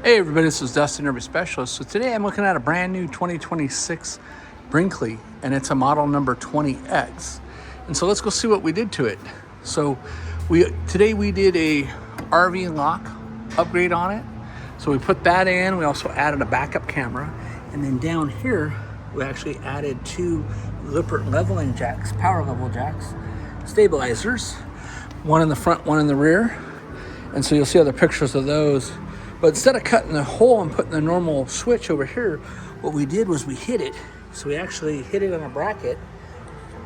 Hey everybody, this is Dustin, Urban Specialist. So today I'm looking at a brand new 2026 Brinkley, and it's a model number 20X. And so let's go see what we did to it. So today we did a RV lock upgrade on it. So we put that in. We also added a backup camera, and then down here we actually added two Lippert leveling jacks, power level jacks, stabilizers, one in the front, one in the rear. And so you'll see other pictures of those. But instead of cutting the hole and putting the normal switch over here, what we did was we hid it. So we actually hid it on a bracket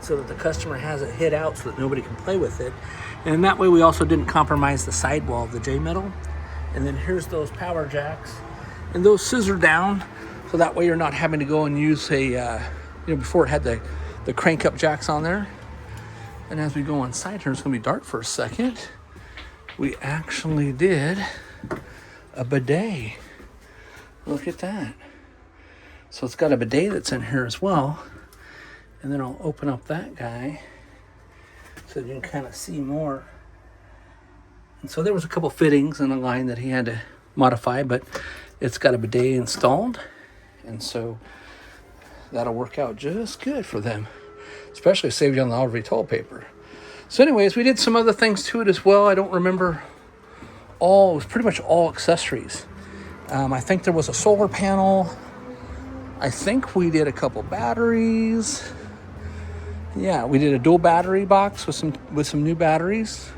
so that the customer has it hid out so that nobody can play with it. And that way we also didn't compromise the sidewall of the J-metal. And then here's those power jacks. And those scissor down, so that way you're not having to go and use before it had the crank up jacks on there. And as we go inside here, it's gonna be dark for a second. We actually did a bidet. Look at that. So it's got a bidet that's in here as well. And then I'll open up that guy so you can kind of see more. And so there was a couple fittings in the line that he had to modify, but it's got a bidet installed. And so that'll work out just good for them, especially save you on the RV toilet paper. So anyways, we did some other things to it as well. I don't remember all, it was pretty much all accessories. I think there was a solar panel. I think we did a couple batteries. Yeah, we did a dual battery box with some new batteries.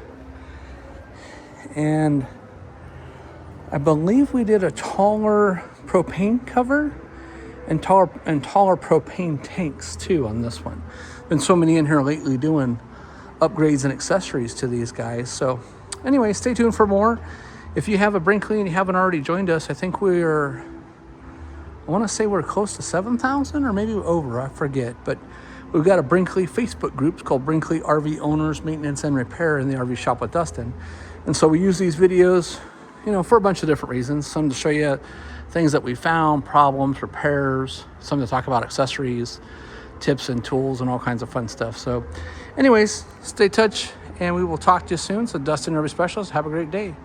And I believe we did a taller propane cover and taller propane tanks too on this one. Been so many in here lately doing upgrades and accessories to these guys. So anyway, stay tuned for more. If you have a Brinkley and you haven't already joined us, I think I want to say we're close to 7,000 or maybe over, I forget. But we've got a Brinkley Facebook group. It's called Brinkley RV Owners Maintenance and Repair in the RV Shop with Dustin. And so we use these videos, for a bunch of different reasons. Some to show you things that we found, problems, repairs, some to talk about accessories, tips and tools, and all kinds of fun stuff. So anyways, stay in touch, and we will talk to you soon. So Dustin, RV Specialist, have a great day.